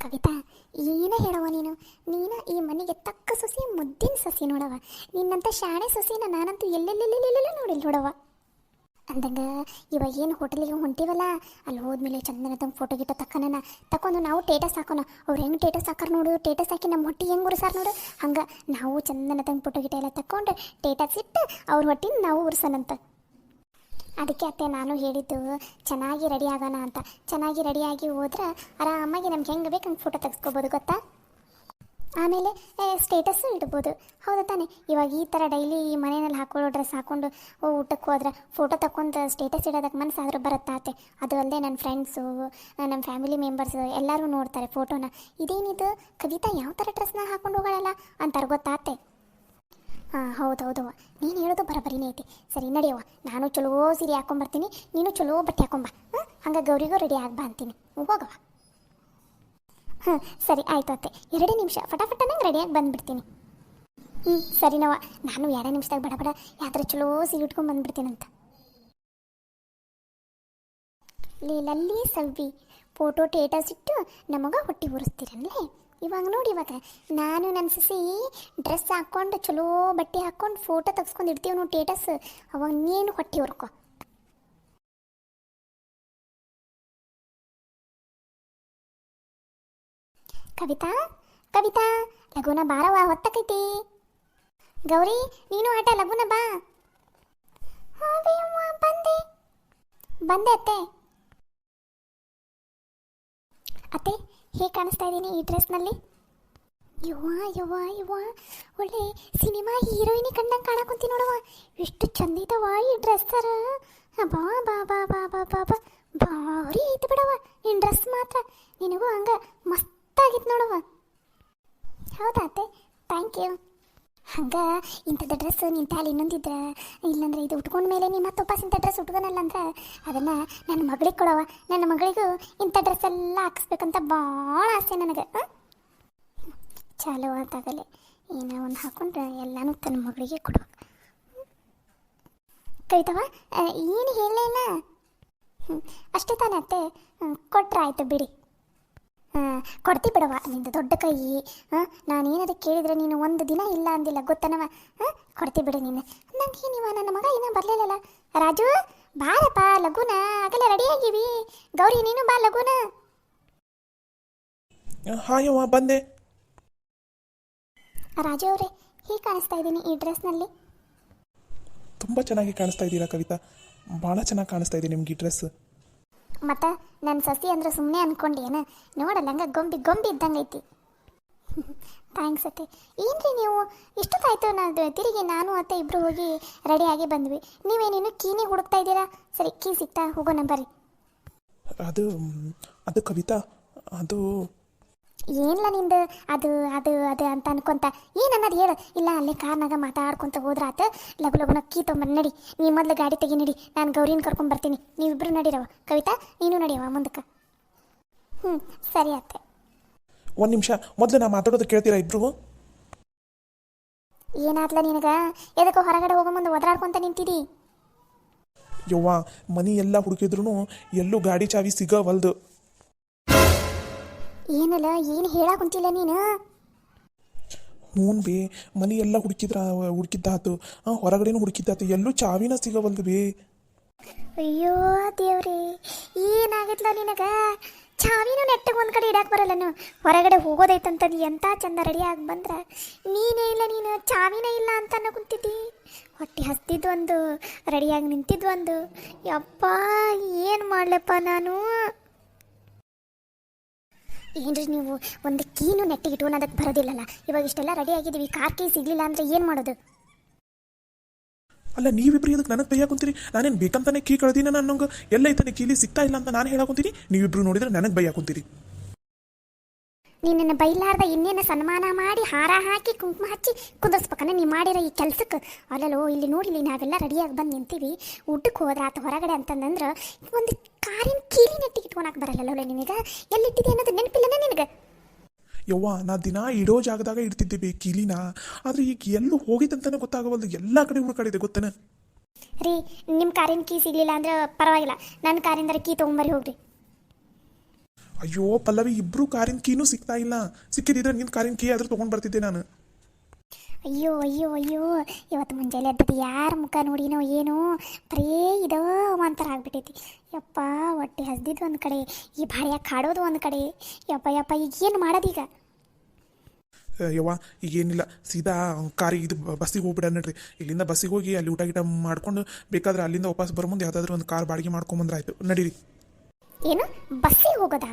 ಕವಿತಾ, ಏನೇ ಹೇಳವ ನೀನು ಈ ಮನೆಗೆ ತಕ್ಕ ಸೊಸಿ, ಮುದ್ದಿನ ಸೊಸಿ ನೋಡವ. ನಿನ್ನಂತ ಶಾಣೆ ಸೊಸಿನ ನಾನಂತೂ ಎಲ್ಲೆಲ್ಲೆಲ್ಲೆಲ್ಲೆಲ್ಲ ನೋಡಿಲ್ಲ ನೋಡವ. ಅಂದಂಗೆ ಇವಾಗ ಏನು ಹೋಟೆಲಿಗೆ ಹೊಂಟಿವಲ್ಲ, ಅಲ್ಲಿ ಹೋದ್ಮೇಲೆ ಚಂದನ ತಂಗೆ ಫೋಟೋ ಗಿಟ ತಕೊಂಡು ನಾವು ಟೇಟಸ್ ಹಾಕೋಣ. ಅವ್ರು ಹೆಂಗೆ ಟೇಟಸ್ ಹಾಕಾರ ನೋಡು, ಟೇಟಸ್ ಹಾಕಿ ನಮ್ಮ ಹೊಟ್ಟೆ ಹೆಂಗೆ ಉರ್ಸಾರ ನೋಡು, ಹಂಗೆ ನಾವು ಚಂದನ ತಂಗೆ ಫೋಟೋ ಗಿಟ ಎಲ್ಲ ತಗೊಂಡು ಟೇಟಸ್ ಇಟ್ಟು ಅವ್ರ ಹೊಟ್ಟಿನ ನಾವು ಉರ್ಸೋಣಂತ. ಅದಕ್ಕೆ ಅತ್ತೆ ನಾನು ಹೇಳಿದ್ದು ಚೆನ್ನಾಗಿ ರೆಡಿ ಆಗೋಣ ಅಂತ. ಚೆನ್ನಾಗಿ ರೆಡಿಯಾಗಿ ಹೋದ್ರೆ ಆರಾಮಾಗಿ ನಮ್ಗೆ ಹೆಂಗೆ ಬೇಕು ಹಂಗೆ ಫೋಟೋ ತೆಗೆಸ್ಕೋಬೋದು ಗೊತ್ತಾ. ಆಮೇಲೆ ಸ್ಟೇಟಸ್ಸು ಇಡ್ಬೋದು, ಹೌದಾ ತಾನೆ. ಇವಾಗ ಈ ಥರ ಡೈಲಿ ಈ ಮನೆಯಲ್ಲಿ ಹಾಕೊಳ್ಳೋ ಡ್ರೆಸ್ ಹಾಕ್ಕೊಂಡು ಊಟಕ್ಕೆ ಹೋದ್ರೆ ಫೋಟೋ ತಗೊಂಡು ಸ್ಟೇಟಸ್ ಇಡೋದಕ್ಕೆ ಮನಸ್ಸಾದರೂ ಬರುತ್ತಾತೆ. ಅದು ಅಲ್ಲದೆ ನನ್ನ ಫ್ರೆಂಡ್ಸು, ನಮ್ಮ ಫ್ಯಾಮಿಲಿ ಮೆಂಬರ್ಸು ಎಲ್ಲರೂ ನೋಡ್ತಾರೆ ಫೋಟೋನ. ಇದೇನಿದು ಕವಿತಾ ಯಾವ ಥರ ಡ್ರೆಸ್ನ ಹಾಕೊಂಡು ಹೋಗೋಲ್ಲ ಅಂತಾರೆ ಗೊತ್ತಾತೆ. ಹಾಂ ಹೌದೌದವ್ವ, ನೀನು ಹೇಳೋದು ಬರೋಬರಿನೇ ಐತಿ. ಸರಿ ನಡಿಯವ್ವ, ನಾನು ಚಲೋ ಸೀರೆ ಹಾಕೊಂಬರ್ತೀನಿ, ನೀನು ಚಲೋ ಬಟ್ಟೆ ಹಾಕೊಂಬ. ಹಂಗೆ ಗೌರಿಗೂ ರೆಡಿ ಆಗ್ಬಾ ಅಂತೀನಿ. ಹೋಗವ. ಹಾಂ ಸರಿ ಆಯ್ತು ಅತ್ತೆ, 2 ನಿಮಿಷ ಫಟಾಫಟನಂಗೆ ರೆಡಿಯಾಗಿ ಬಂದುಬಿಡ್ತೀನಿ. ಸರಿನವ್ವ, ನಾನು 2 ನಿಮಿಷದಾಗ ಬಡ ಯಾತ್ರೆ ಚಲೋ ಸೀರೆ ಉಟ್ಕೊಂಡು ಬಂದುಬಿಡ್ತೀನಂತ. ಲಲ್ಲಿ ಸವ್ವಿ ಫೋಟೋ ಟೇಟಸ್ ಇಟ್ಟು ನಮಗೆ ಹೊಟ್ಟೆ ಉರಿಸ್ತೀರನ್ಲೇ. ಇವಾಗ ನೋಡಿ, ಇವಾಗ ನಾನು ನನ್ನ ಸಸಿ ಡ್ರೆಸ್ ಹಾಕ್ಕೊಂಡು ಚಲೋ ಬಟ್ಟೆ ಹಾಕ್ಕೊಂಡು ಫೋಟೋ ತೆಗ್ಸ್ಕೊಂಡು ಇಡ್ತೀವಿ ನಾವು ಟೇಟಸ್. ಅವಾಗ ನೀನು ಹೊಟ್ಟೆ ಹುರ್ಕೊ. ಕವಿತಾ ಕವಿತಾ ಲಗುನ ಬಾರವ, ಹೊತ್ತಕೈತಿ. ಗೌರಿ ನೀನು ಆಟ ಲಗುನ ಬಾ. ಬಂದೆ ಬಂದೆ ಅತ್ತೆ. ಅತ್ತೆ ಹೇಗೆ ಕಾಣಿಸ್ತಾ ಇದ್ದೀನಿ ಈ ಡ್ರೆಸ್ನಲ್ಲಿ? ಯವ್ವ ಒಳ್ಳೆ ಸಿನಿಮಾ ಹೀರೋಯಿನಿ ಕಂಡಂಗೆ ಕಾಣಕೊಂತಿ ನೋಡವ. ಎಷ್ಟು ಚಂದ ಇದ್ದವ ಈ ಡ್ರೆಸ್ಸರ. ಬಾ ಬಾ ಬಾ ಬಾ ಬಾ ಬಾ ಬಾ ಭಾರಿ ಐತೆ ಬಿಡವ ನಿನ್ನ ಡ್ರೆಸ್ ಮಾತ್ರ. ನಿನಗೂ ಹಂಗೆ ಮಸ್ತಾಗಿತ್ತು ನೋಡವ. ಹೌದಾ ಅತ್ತೆ, ಥ್ಯಾಂಕ್ ಯು. ಹಂಗೆ ಇಂಥದ್ದು ಡ್ರೆಸ್ ನಿನ್ನ ತಾಲಿ ಇನ್ನೊಂದಿದ್ರೆ, ಇಲ್ಲಾಂದ್ರೆ ಇದು ಉಟ್ಕೊಂಡ ಮೇಲೆ ನಿಮ್ಮ ಮತ್ತೊಬ್ಬ ಇಂಥ ಡ್ರೆಸ್ ಉಟ್ಕೊನಲ್ಲ ಅಂದ್ರೆ ಅದನ್ನು ನನ್ನ ಮಗಳಿಗೆ ಕೊಡವ. ನನ್ನ ಮಗಳಿಗೂ ಇಂಥ ಡ್ರೆಸ್ ಎಲ್ಲ ಹಾಕಿಸ್ಬೇಕಂತ ಭಾಳ ಆಸೆ ನನಗೆ. ಚಾಲು ಅಂತಾಗಲೇ ಏನೋ ಒಂದು ಹಾಕೊಂಡ್ರೆ ಎಲ್ಲನೂ ತನ್ನ ಮಗಳಿಗೆ ಕೊಡುವ. ಕವಿತವ ಏನು ಹೇಳಲೇ ಇಲ್ಲ. ಅಷ್ಟೇ ತಾನೇ ಅತ್ತೆ, ಕೊಟ್ರೆ ಆಯ್ತು ಬಿಡಿ. ಕೊಡ್ತಿ ಬಿಡವ, ನಿಂದು ದೊಡ್ಡ ಕೈ. ನಾನೇನಾದ್ರು ಕೇಳಿದ್ರೆ ನೀನು ಒಂದು ದಿನ ಇಲ್ಲ ಅಂದಿಲ್ಲ ಗೊತ್ತನವ. ಕೊಡ್ತಿ ಬಿಡು ನೀನು. ನಂಗೆ ನೀವ ನನ್ನ ಮಗ ಇನ್ನೂ ಬರಲಿಲ್ಲಲ್ಲ. ರಾಜು ಬಾರಪ್ಪ ಲಗುನ, ಆಗಲೇ ರೆಡಿಯಾಗಿವಿ. ಗೌರಿ ನೀನು ಬಾ ಲಗುನ. ಹಾಯವ್ವ ಬಂದೆ. ರಾಜು ಅವರೇ, ಹೀಗೆ ಕಾಣಿಸ್ತಾ ಇದ್ದೀನಿ ಈ ಡ್ರೆಸ್ನಲ್ಲಿ? ತುಂಬ ಚೆನ್ನಾಗಿ ಕಾಣಿಸ್ತಾ ಇದ್ದೀರಾ ಕವಿತಾ, ಭಾಳ ಚೆನ್ನಾಗಿ ಕಾಣಿಸ್ತಾ ಇದೆ ನಿಮ್ಗೆ ಈ ಡ್ರೆಸ್. ಮತ್ತು ನನ್ನ ಸಸಿ ಅಂದ್ರೆ ಸುಮ್ಮನೆ ಅಂದ್ಕೊಂಡೇನು? ನೋಡಲ್ಲ ಹಂಗೆ ಗೊಂಬಿ ಇದ್ದಂಗೆ ಐತಿ. ಥ್ಯಾಂಕ್ಸ್ ಅತ್ತೆ. ಏನ್ರಿ ನೀವು ಇಷ್ಟೊತ್ತಾಯ್ತು, ತಿರುಗಿ ನಾನು ಅತ್ತೆ ಇಬ್ಬರು ಹೋಗಿ ರೆಡಿಯಾಗಿ ಬಂದ್ವಿ. ನೀವೇನೇನು ಕೀನೇ ಹುಡುಕ್ತಾ ಇದ್ದೀರಾ? ಸರಿ ಕೀ ಸಿಗ್ತಾ ಹೋಗೋಣ ಬರ್ರಿ. ಅದು ಕವಿತಾ, ಅದು ಏನಿಲ್ಲ ನಿಂದು ಅದು ಅದು ಅದು ಅಂತ ಅನ್ಕೊಂತ ಏನು ಅನ್ನೋದು ಹೇಳು. ಇಲ್ಲ ಅಲ್ಲೇ ಕಾರ್ನಾಗ ಮಾತಾಡ್ಕೊತ ಹೋದ್ರಾತ. ಲಗುನ ಕೀ ತೊಗೊಂಬಂದು ನಡಿ. ನೀ ಮೊದಲು ಗಾಡಿ ತೆಗಿ ನಡಿ, ನಾನು ಗೌರಿನ ಕರ್ಕೊಂಬರ್ತೀನಿ. ನೀವಿಬ್ಬರು ನಡೀರವ. ಕವಿತಾ ನೀನು ನಡಿಯವ ಮುಂದಕ್ಕೆ. ಸರಿ ಅತ್ತೆ. 1 ನಿಮಿಷ ಮೊದಲು ನಾ ಮಾತಾಡೋದು ಕೇಳ್ತೀರಾ ಇಬ್ರು? ಏನಾದ್ಲ ನಿನಗ? ಎದಕ್ಕೋ ಹೊರಗಡೆ ಹೋಗೋ ಮುಂದೆ ಒದರಾಡ್ಕೊಂತ ನಿಂತಿದಿ? ಯವ್ವ ಮನಿ ಎಲ್ಲ ಹುಡುಕಿದ್ರು ಎಲ್ಲೂ ಗಾಡಿ ಚಾವಿ ಸಿಗವಲ್ದು. ಏನಲ್ಲ ಏನು ಹೇಳಾಕುಂತಿಲ್ಲ ನೀನು? ಹ್ಞೂ ಬೇ, ಮನಿ ಎಲ್ಲ ಹುಡುಕಿದ್ದಾತು, ಹೊರಗಡೆನೂ ಹುಡುಕಿದ್ದಾತು, ಎಲ್ಲೂ ಚಾವಿನ ಸಿಗವಲ್ದು ಬೇ. ಅಯ್ಯೋ ದೇವ್ರಿ, ಏನಾಗಿತ್ಲ ನಿನಗ? ಚಾವಿನೂ ನೆಟ್ಟಗೆ ಒಂದು ಕಡೆ ಇಡಕ್ಕೆ ಬರಲ್ಲನು. ಹೊರಗಡೆ ಹೋಗೋದೈತಂತಂದು ಎಂಥ ಚಂದ ರೆಡಿಯಾಗಿ ಬಂದ್ರೆ ನೀನೇ ಇಲ್ಲ, ನೀನು ಚಾವಿನೇ ಇಲ್ಲ ಅಂತ ಅನ್ನೋ ಕುಂತಿದ್ದಿ. ಹೊಟ್ಟೆ ಹಸ್ತಿದ್ದು ಒಂದು, ರೆಡಿಯಾಗಿ ನಿಂತಿದ್ದು ಒಂದು. ಯಪ್ಪ ಏನು ಮಾಡ್ಲಪ್ಪ ನಾನು? ಏನ್ರಿ ನೀವು ಒಂದು ಕೀನು ನೆಟ್ಟಿಗೆ ಇಟ್ಕೊಳೋದಕ್ಕೆ ಬರೋದಿಲ್ಲಲ್ಲ. ಇವಾಗ ಇಷ್ಟೆಲ್ಲ ರೆಡಿ ಆಗಿದ್ದೀವಿ, ಕಾರ್ ಕೀ ಸಿಗಲಿಲ್ಲ ಅಂದರೆ ಏನು ಮಾಡೋದು? ಅಲ್ಲ ನೀವಿಬ್ರು ಇದಕ್ಕೆ ನನಗೆ ಬೈಯಾಕ ಕುಂತೀರಿ? ನಾನೇನು ಬೇಕಂತಾನೆ ಕೀ ಕಳ್ದಿನ, ನನಗೆ ಎಲ್ಲ ಐತಾನೆ ಕೀಲಿ ಸಿಗ್ತಾ ಇಲ್ಲ ಅಂತ ನಾನು ಹೇಳಾಕೊಂತೀನಿ. ನೀವಿಬ್ರು ನೋಡಿದ್ರೆ ನನಗೆ ಬೈಯಾಕ ಕುಂತೀರಿ. ನಿನ್ನನ್ನು ಬೈಲಾರ್ದ ಇನ್ನೇನು ಸನ್ಮಾನ ಮಾಡಿ ಹಾರ ಹಾಕಿ ಕುಂಕುಮ ಹಚ್ಚಿ ಕುದಿಸ್ಬೇಕನ್ನ ನೀ ಮಾಡಿರೋ ಈ ಕೆಲ್ಸಕ್ಕೆ. ಅಲ್ಲಲ್ಲೋ ಇಲ್ಲಿ ನೋಡಿಲಿ, ನಾವೆಲ್ಲ ರೆಡಿಯಾಗಿ ಬಂದು ನಿಂತೀವಿ. ಊಟಕ್ಕೆ ಹೋದ್ರೆ ಆತ ಹೊರಗಡೆ ಅಂತಂದ್ರೆ ಒಂದು ಕಾರಿನ ಕೀಲಿ ನೆಟ್ಟಿಗೆ ಇಟ್ಕೊಳಕ್ಕೆ ಬರಲ್ಲಲ್ಲ ನಿನಗೆ. ಎಲ್ಲಿಟ್ಟಿದೆ ಅನ್ನೋದು ನೆನಪಿಲ್ಲನ ನಿನಗೆ? ಯವ್ವ ನಾ ದಿನ ಇಡೋ ಜಾಗದಾಗ ಇಡ್ತಿದ್ದೆ ಕೀಲಿನ, ಆದರೆ ಈಗ ಎಲ್ಲೂ ಹೋಗಿತ್ತಂತಾನೆ ಗೊತ್ತಾಗವಲ್ದು. ಎಲ್ಲ ಕಡೆ ಹುಡುಕಾಡಿದೆ ಗೊತ್ತೇನೆ. ರೀ ನಿಮ್ಮ ಕಾರಿನ ಕೀ ಸಿಗಲಿಲ್ಲ ಅಂದ್ರೆ ಪರವಾಗಿಲ್ಲ, ನನ್ನ ಕಾರಿಂದರ ಕೀ ತೊಗೊಂಬರಿ ಹೋಗ್ರಿ. ಅಯ್ಯೋ ಪಲ್ಲವಿ, ಇಬ್ರು ಕಾರಿನ ಕೀನೂ ಸಿಗ್ತಾ ಇಲ್ಲ. ಸಿಕ್ಕಿದ್ರೆ ನಿನ್ನ ಕಾರಿನ ಕೀ ಆದ್ರೂ ತೊಗೊಂಡು ಬರ್ತಿದ್ದೆ ನಾನು. ಅಯ್ಯೋ ಅಯ್ಯೋ ಅಯ್ಯೋ, ಇವತ್ತು ಮುಂಜಾನೆ ಎದ್ದದ್ದು ಯಾರ ಮುಖ ನೋಡಿನೋ ಏನೋ, ಬರೇ ಇದೋ ಅವಾಂತರ ಆಗ್ಬಿಟ್ಟೈತಿ. ಯಪ್ಪ, ಹೊಟ್ಟೆ ಹಸ್ದಿದ್ದು ಒಂದು ಕಡೆ, ಈ ಭಾರ್ಯಾಗ ಕಾಡೋದು ಒಂದು ಕಡೆ. ಯಪ್ಪ ಯಪ್ಪ, ಈಗ ಏನು ಮಾಡೋದೀಗ? ಯವ್ವ ಈಗೇನಿಲ್ಲ, ಸೀದಾ ಕಾರಿಗೆ ಇದು ಬಸ್ಸಿಗೆ ಹೋಗ್ಬಿಡ ನಡ್ರಿ. ಇಲ್ಲಿಂದ ಬಸ್ಸಿಗೆ ಹೋಗಿ ಅಲ್ಲಿ ಊಟ ಗಿಟ ಮಾಡ್ಕೊಂಡು ಬೇಕಾದ್ರೆ ಅಲ್ಲಿಂದ ವಾಪಸ್ ಬರೋ ಮುಂದೆ ಯಾವುದಾದ್ರೂ ಒಂದು ಕಾರ್ ಬಾಡಿಗೆ ಮಾಡ್ಕೊಂಬಂದ್ರೆ ಆಯ್ತು. ನಡೀರಿ. ಏನು, ಬಸ್ಸಿಗೆ ಹೋಗೋದಾ?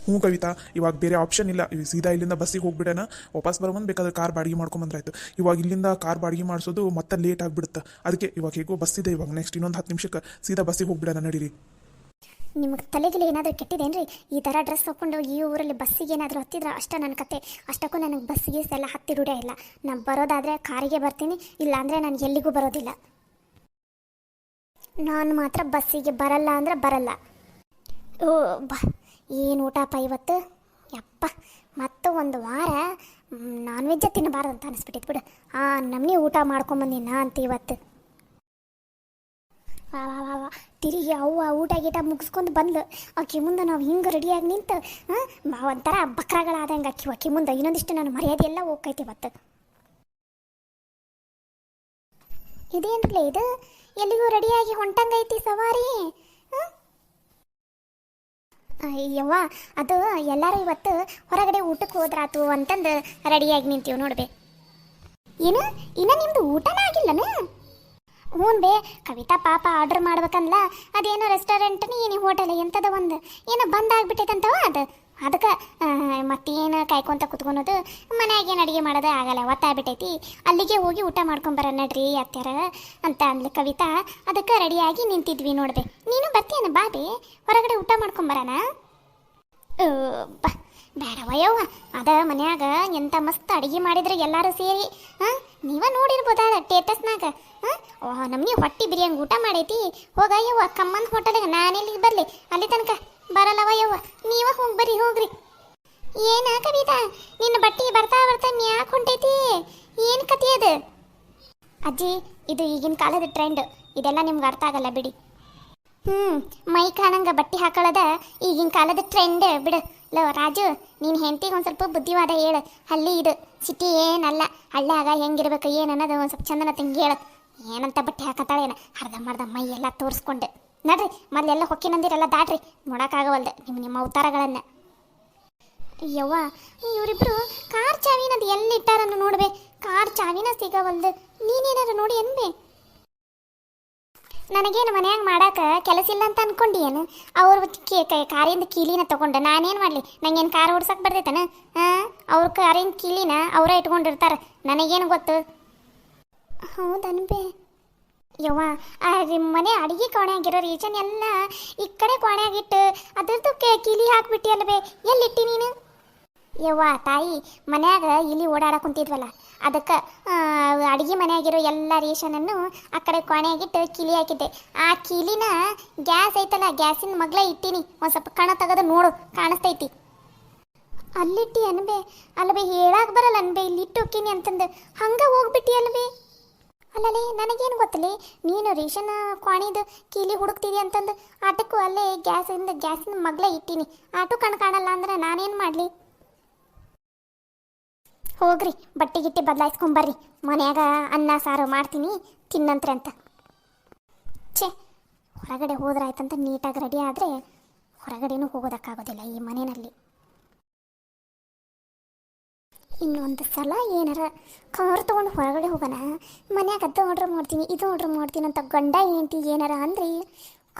ಹ್ಞೂ ಕವಿತಾ, ಇವಾಗ ಬೇರೆ ಆಪ್ಷನ್ ಇಲ್ಲ. ಈಗ ಸೀದಾ ಇಲ್ಲಿಂದ ಬಸ್ಸಿಗೆ ಹೋಗ್ಬಿಡೋಣ, ವಾಪಸ್ ಬರೋ ಮುಂದೆ ಬೇಕಾದ್ರೆ ಕಾರ್ ಬಾಡಿಗೆ ಮಾಡ್ಕೊಂಬಂದ್ರಾಯ್ತು. ಇವಾಗ ಇಲ್ಲಿಂದ ಕಾರ್ ಬಾಡಿಗೆ ಮಾಡಿಸೋದು ಮತ್ತೆ ಲೇಟ್ ಆಗಿಬಿಡುತ್ತೆ. ಅದಕ್ಕೆ ಇವಾಗ ಹೇಗೋ ಬಸ್ ಇದೆ, ಇವಾಗ ನೆಕ್ಸ್ಟ್ ಇನ್ನೊಂದು 10 ನಿಮಿಷಕ್ಕೆ ಸೀದಾ ಬಸ್ಸಿಗೆ ಹೋಗ್ಬಿಡೋಣ. ನಡೀರಿ. ನಿಮಗೆ ತಲೆಗಿಲೆ ಏನಾದರೂ ಕೆಟ್ಟಿದೇನ್ರಿ? ಈ ಥರ ಡ್ರೆಸ್ ಹಾಕ್ಕೊಂಡು ಈ ಊರಲ್ಲಿ ಬಸ್ಸಿಗೆ ಏನಾದರೂ ಹತ್ತಿದ್ರೆ ಅಷ್ಟೇ ನನ್ನ ಕತೆ. ಅಷ್ಟಕ್ಕೂ ನನಗೆ ಬಸ್ಸಿಗೆ ಎಲ್ಲ ಹತ್ತಿ ರೂಢೇ ಇಲ್ಲ. ನಾನು ಬರೋದಾದರೆ ಕಾರಿಗೆ ಬರ್ತೀನಿ, ಇಲ್ಲಾಂದರೆ ನಾನು ಎಲ್ಲಿಗೂ ಬರೋದಿಲ್ಲ. ನಾನು ಮಾತ್ರ ಬಸ್ಸಿಗೆ ಬರಲ್ಲ ಅಂದರೆ ಬರಲ್ಲ. ಓ ಬಾ, ಏನು ಊಟಪ್ಪ ಇವತ್ತು? ಯಪ್ಪ, ಮತ್ತು ಒಂದು ವಾರ ನಾನ್ ವೆಜ್ಜ ತಿನ್ನಬಾರ್ದು ಅಂತ ಅನಿಸ್ಬಿಟ್ಟಿತ್ತು ಬಿಡು. ನಮ್ಮನೆ ಊಟ ಮಾಡ್ಕೊಂಬಂದಿನ ಅಂತ ಇವತ್ತು. ವಾ ವಾ ವಾ ವಾ, ತಿರುಗಿ ಅವ್ವ ಊಟ ಗೀಟ ಮುಗಿಸ್ಕೊಂಡು ಬಂದ್ಲು. ಆಕೆ ಮುಂದೆ ನಾವು ಹಿಂಗೆ ರೆಡಿಯಾಗಿ ನಿಂತು ಒಂಥರ ಬಕ್ರಗಳಾದಂಗೆ ಆಕೆ ಮುಂದೆ ಇನ್ನೊಂದಿಷ್ಟು ನನ್ನ ಮರ್ಯಾದೆ ಎಲ್ಲ ಹೋಗ್ತೈತಿ ಇವತ್ತು. ಇದೇನ್ರಲ್ಲ ಇದು, ಎಲ್ಲಿಗೂ ರೆಡಿಯಾಗಿ ಹೊಂಟಂಗೈತಿ ಸವಾರಿ? ಅಯ್ಯವ್ವ, ಅದು ಎಲ್ಲರೂ ಇವತ್ತು ಹೊರಗಡೆ ಊಟಕ್ಕೆ ಹೋದ್ರಾತು ಅಂತಂದು ರೆಡಿಯಾಗಿ ನಿಂತೀವಿ ನೋಡ್ಬೇ. ಏನು, ಇನ್ನು ನಿಮ್ದು ಊಟನೇ ಆಗಿಲ್ಲನ? ಹ್ಞೂ ಬೇ, ಕವಿತಾ ಪಾಪ ಆರ್ಡ್ರ್ ಮಾಡ್ಬೇಕಂದ್ಲ. ಅದೇನೋ ರೆಸ್ಟೋರೆಂಟ್ನಿ ಏನು ಹೋಟೆಲ್ ಎಂಥದ ಒಂದು ಏನೋ ಬಂದಾಗ್ಬಿಟ್ಟೈತಂತವ. ಅದಕ್ಕೆ ಮತ್ತೇನು ಕಾಯ್ಕೊಂತ ಕುತ್ಕೊಳೋದು, ಮನ್ಯಾಗೇನು ಅಡುಗೆ ಮಾಡೋದು ಆಗಲ್ಲ, ಒತ್ತಾಗ್ಬಿಟ್ಟೈತಿ. ಅಲ್ಲಿಗೆ ಹೋಗಿ ಊಟ ಮಾಡ್ಕೊಂಬರ ನಡ್ರಿ ಅತ್ಯಾರ ಅಂತ ಅಂದ್ಲು ಕವಿತಾ. ಅದಕ್ಕೆ ರೆಡಿಯಾಗಿ ನಿಂತಿದ್ವಿ ನೋಡ್ಬೆ. ನೀನು ಬರ್ತೀಯನ ಬಾ ಬೇ, ಹೊರಗಡೆ ಊಟ ಮಾಡ್ಕೊಂಬರೋಣ. ಬಾ, ಬೇಡವ ಯವ್ವ, ಅದ ಮನ್ಯಾಗ ಎಂಥ ಮಸ್ತ್ ಅಡುಗೆ ಮಾಡಿದ್ರು ಎಲ್ಲರೂ ಸೇರಿ. ನೀವ ನೋಡಿರ್ಬೋದ ಟೇಟಸ್ನಾಗ. ನಮಗೆ ಹೊಟ್ಟಿ ಬಿರಿಯಂಗೆ ಊಟ ಮಾಡೈತಿ. ಹೋಗ ಯವ್ವ, ಕಮ್ಮನ್ ಹೋಟೆಲ್ಗೆ ನಾನೆಲ್ಲಿಗೆ ಬರಲಿ? ಅಲ್ಲಿ ತನಕ ಬರಲ್ಲವ ಯವ್ವ, ನೀವ ಹೋಗಿ ಬರ್ರಿ, ಹೋಗ್ರಿ. ಏನ ಕವಿತಾ, ನಿನ್ನ ಬಟ್ಟೆ ಬರ್ತಾ ಬರ್ತಾ ಮ್ಯಾಕ್ ಹೊಂಟೈತಿ, ಏನು ಕತಿ ಅದು? ಅಜ್ಜಿ, ಇದು ಈಗಿನ ಕಾಲದ ಟ್ರೆಂಡ್, ಇದೆಲ್ಲ ನಿಮ್ಗೆ ಅರ್ಥ ಆಗಲ್ಲ ಬಿಡಿ. ಮೈ ಕಾಣಂಗ ಬಟ್ಟೆ ಹಾಕೊಳ್ಳೋದ ಈಗಿನ ಕಾಲದ ಟ್ರೆಂಡ್ ಬಿಡು. ಲೋ ರಾಜು, ನೀನು ಹೆಂಡತಿಗೆ ಒಂದು ಸ್ವಲ್ಪ ಬುದ್ಧಿವಾದ ಹೇಳು. ಹಳ್ಳಿ ಇದು, ಸಿಟಿ ಏನಲ್ಲ. ಹಳ್ಳ್ಯಾಗ ಹೆಂಗಿರ್ಬೇಕು ಏನು ಅನ್ನೋದು ಒಂದು ಸ್ವಲ್ಪ ಚಂದನ ತಂಗಿ ಹೇಳು. ಏನಂತ ಬಟ್ಟೆ ಹಾಕತ್ತಾಳೆ ಏನು, ಅರ್ಧಂಬರ್ಧ ಮೈ ಎಲ್ಲ ತೋರಿಸ್ಕೊಂಡು ನಡ್ರಿ. ಮೊದಲೆಲ್ಲ ಹೊಕ್ಕಿನಂದಿರೆಲ್ಲ ದಾಟ್ರಿ, ನೋಡೋಕ್ಕಾಗವಲ್ದು ನಿಮ್ಮ ಅವತಾರಗಳನ್ನು. ಯವ್ವ, ಇವರಿಬ್ರು ಕಾರ್ ಚಾವಿನದು ಎಲ್ಲಿಟ್ಟಾರನ್ನು ನೋಡ್ಬೇ. ಕಾರ್ ಚಾವಿನ ಸಿಗವಲ್ದು. ನೀನೇನಾರು ನೋಡಿ ಅನ್ಬೇ. ನನಗೇನು ಮನ್ಯಾಗ ಮಾಡಾಕ ಕೆಲಸ ಇಲ್ಲ ಅಂತ ಅನ್ಕೊಂಡು ಏನು? ಅವ್ರ ಕಾರಿಂದ ಕೀಲಿನ ತೊಗೊಂಡು ನಾನೇನು ಮಾಡಲಿ? ನಂಗೇನು ಕಾರ್ ಓಡ್ಸಕ್ಕೆ ಬರ್ತೈತನ? ಅವ್ರ ಕಾರಿನ ಕೀಲಿನ ಅವರೇ ಇಟ್ಕೊಂಡಿರ್ತಾರೆ, ನನಗೇನು ಗೊತ್ತು? ಹೌದನ್ಬೇ. ಯವ್ವ, ಮನೆ ಅಡಿಗೆ ಕೋಣೆಯಾಗಿರೋ ರೀಸನ್ ಎಲ್ಲ ಈ ಕಡೆ ಕೋಣೆಯಾಗಿಟ್ಟು ಅದ್ರದ್ದು ಕೀಲಿ ಹಾಕ್ಬಿಟ್ಟಿ ಅಲ್ವೇ, ಎಲ್ಲಿಟ್ಟಿ ನೀನು? ಯವ್ವ ತಾಯಿ, ಮನ್ಯಾಗ ಇಲ್ಲಿ ಓಡಾಡಕ್ಕೆ ಕುಂತಿದ್ವಲ್ಲ, ಅದಕ್ಕೆ ಅಡುಗೆ ಮನೆಯಾಗಿರೋ ಎಲ್ಲ ರೇಷನನ್ನು ಆ ಕಡೆ ಕೊನೆಯಾಗಿಟ್ಟು ಕೀಲಿ ಹಾಕಿದ್ದೆ. ಆ ಕೀಲಿನ ಗ್ಯಾಸ್ ಐತಲ್ಲ, ಗ್ಯಾಸಿನ ಮಗ್ಲ ಇಟ್ಟೀನಿ. ಒಂದು ಸ್ವಲ್ಪ ಕಣ ತೆಗೆದು ನೋಡು, ಕಾಣಿಸ್ತೈತಿ. ಅಲ್ಲಿಟ್ಟಿ ಅನ್ಬೇ? ಅಲ್ವೇ, ಹೇಳಾಕ ಬರಲ್ಲ ಅನ್ಬೇ, ಇಲ್ಲಿ ಇಟ್ಟು ಹೋಗ್ತೀನಿ ಅಂತಂದು ಹಂಗೆ ಹೋಗ್ಬಿಟ್ಟಿ ಅಲ್ವೇ? ಅಲ್ಲಲೇ, ನನಗೇನು ಗೊತ್ತಲೇ, ನೀನು ರೇಷನ್ ಕ್ವಾಣಿದು ಕೀಲಿ ಹುಡುಕ್ತಿದಿ ಅಂತಂದು ಆಟಕ್ಕೂ ಅಲ್ಲೇ ಗ್ಯಾಸಿನ ಮಗ್ಲ ಇಟ್ಟೀನಿ. ಆಟೋ ಕಾಣಲ್ಲ ಅಂದ್ರೆ ನಾನೇನು ಮಾಡಲಿ? ಹೋಗ್ರಿ, ಬಟ್ಟೆ ಗಿಟ್ಟೆ ಬದಲಾಯಿಸ್ಕೊಂಬರ್ರಿ. ಮನ್ಯಾಗ ಅನ್ನ ಸಾರು ಮಾಡ್ತೀನಿ, ತಿನ್ನಂತ್ರೆ ಅಂತ. ಛೇ, ಹೊರಗಡೆ ಹೋದ್ರಾಯ್ತಂತ ನೀಟಾಗಿ ರೆಡಿ ಆದರೆ ಹೊರಗಡೆನೂ ಹೋಗೋದಕ್ಕಾಗೋದಿಲ್ಲ ಈ ಮನೆಯಲ್ಲಿ. ಇನ್ನೊಂದು ಸಲ ಏನಾರ ಕಾರ್ ತೊಗೊಂಡು ಹೊರಗಡೆ ಹೋಗೋಣ, ಮನ್ಯಾಗ ಅದು ಆರ್ಡ್ರ್ ಮಾಡ್ತೀನಿ ಇದು ಆರ್ಡ್ರ್ ಮಾಡ್ತೀನಿ ಅಂತ ಗಂಡ ಹೆಂಡತಿ ಏನಾರ ಅಂದರೆ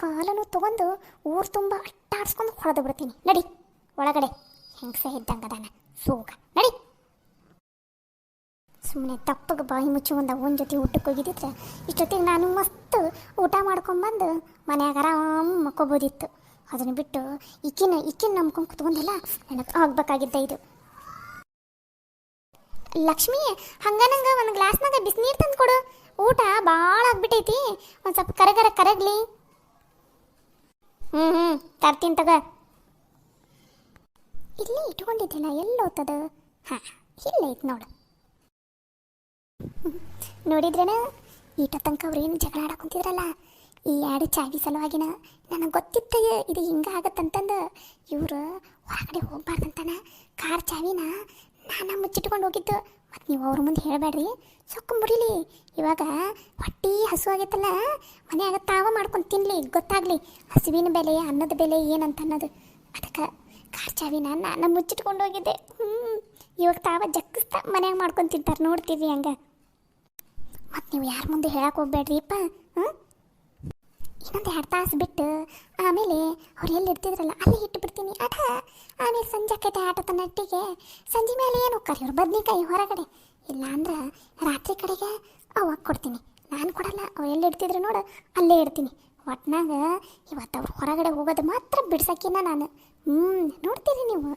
ಕಾಲನ್ನು ತೊಗೊಂಡು ಊರು ತುಂಬ ಅಟ್ಟಾಡ್ಸ್ಕೊಂಡು ಹೊಡೆದು ಬಿಡ್ತೀನಿ. ನಡಿ ಒಳಗಡೆ, ಹೆಂಗಸೆ ಇದ್ದಂಗೆ ಅದಾನ ಸೋಗ, ನಡಿ. ಸುಮ್ಮನೆ ತಪ್ಪಗೆ ಬಾಯಿ ಮುಚ್ಚಿ ಒಂದು ಅವನ ಜೊತೆ ಊಟಕ್ಕೆ ಹೋಗಿದ್ದಿದ್ರೆ ಇಷ್ಟೊತ್ತಿಗೆ ನಾನು ಮಸ್ತ್ ಊಟ ಮಾಡ್ಕೊಂಬಂದು ಮನ್ಯಾಗ ಆರಾಮ್ ಮಕ್ಕೋಬೋದಿತ್ತು. ಅದನ್ನು ಬಿಟ್ಟು ಈಕಿನ ನಂಬ್ಕೊಂಡು ಕುತ್ಕೊಂಡಲ್ಲ, ನನಗೆ ಆಗ್ಬೇಕಾಗಿದ್ದ ಇದು. ಲಕ್ಷ್ಮಿ, ಹಂಗನಂಗ ಒಂದು ಗ್ಲಾಸ್ನಾಗ ಬಿಸಿನೀರು ತಂದು ಕೊಡು. ಊಟ ಭಾಳ ಆಗ್ಬಿಟ್ಟೈತಿ, ಒಂದು ಸ್ವಲ್ಪ ಕರಗಲಿ. ತರ್ತೀನಿ ತಗ. ಇಲ್ಲೇ ಇಟ್ಕೊಂಡಿದ್ದಿಲ್ಲ, ಎಲ್ಲಿ ಓದ್ತದ? ಹಾಂ, ಇಲ್ಲೇ ಐತೆ ನೋಡು. ನೋಡಿದ್ರೇನ, ಈಟ ತನಕ ಅವ್ರೇನು ಜಗಳ ಆಡಕೊಂತಿದ್ರಲ್ಲ, ಈ ಎರಡು ಚಾವಿ ಸಲುವಾಗಿನ ನನಗೆ ಗೊತ್ತಿತ್ತ ಇದು ಹಿಂಗೆ ಆಗತ್ತಂತಂದು ಇವರು ಹೊರಗಡೆ ಹೋಗ್ಬಾರ್ದಂತಾನ ಕಾರ್ ಚಾವಿನ ನಾನು ಮುಚ್ಚಿಟ್ಕೊಂಡು ಹೋಗಿದ್ದು. ಮತ್ತು ನೀವು ಅವ್ರ ಮುಂದೆ ಹೇಳಬೇಡ್ರಿ, ಸೊಕ್ಕೊಂಬಿಡಿಲಿ. ಇವಾಗ ಹೊಟ್ಟೆ ಹಸು ಆಗೈತಲ್ಲ, ಮನ್ಯಾಗ ತಾವ ಮಾಡ್ಕೊಂಡು ತಿನ್ನಲಿ, ಗೊತ್ತಾಗಲಿ ಹಸುವಿನ ಬೆಲೆ ಅನ್ನದ ಬೆಲೆ ಏನಂತ ಅನ್ನೋದು. ಅದಕ್ಕೆ ಕಾರ್ ಚಾವಿನ ನಾನು ಮುಚ್ಚಿಟ್ಕೊಂಡು ಹೋಗಿದ್ದೆ. ಇವಾಗ ತಾವ ಜಕ್ಕಿಸ್ತಾ ಮನ್ಯಾಗ ಮಾಡ್ಕೊಂಡು ತಿಂತಾರೆ, ನೋಡ್ತೀವಿ ಹಂಗೆ. ಮತ್ತು ನೀವು ಯಾರ ಮುಂದೆ ಹೇಳಕ್ಕೆ ಹೋಗ್ಬೇಡ್ರಿಪ್ಪ. ಇನ್ನೊಂದು 2 ತಾಸು ಬಿಟ್ಟು ಆಮೇಲೆ ಅವ್ರು ಎಲ್ಲಿ ಇರ್ತಿದ್ರಲ್ಲ ಅಲ್ಲಿ ಇಟ್ಟು ಬಿಡ್ತೀನಿ ಆಟ. ಆಮೇಲೆ ಸಂಜೆ ಆಕೈತೆ ಆಟ ತನ್ನಟ್ಟಿಗೆ. ಸಂಜೆ ಮೇಲೆ ಏನು ಹೋಗ್ತಾರೆ ಇವ್ರು, ಬದ್ನಿಕಾಯಿ ಹೊರಗಡೆ. ಇಲ್ಲ ಅಂದ್ರೆ ರಾತ್ರಿ ಕಡೆಗೆ ಅವಾಗ ಕೊಡ್ತೀನಿ. ನಾನು ಕೊಡಲ್ಲ, ಅವ್ರು ಎಲ್ಲಿ ಇಡ್ತಿದ್ರು ನೋಡು ಅಲ್ಲೇ ಇಡ್ತೀನಿ. ಒಟ್ನಾಗ ಇವತ್ತು ಅವ್ರು ಹೊರಗಡೆ ಹೋಗೋದು ಮಾತ್ರ ಬಿಡ್ಸಕ್ಕಿನ್ನ ನಾನು. ನೋಡ್ತೀರಿ ನೀವು.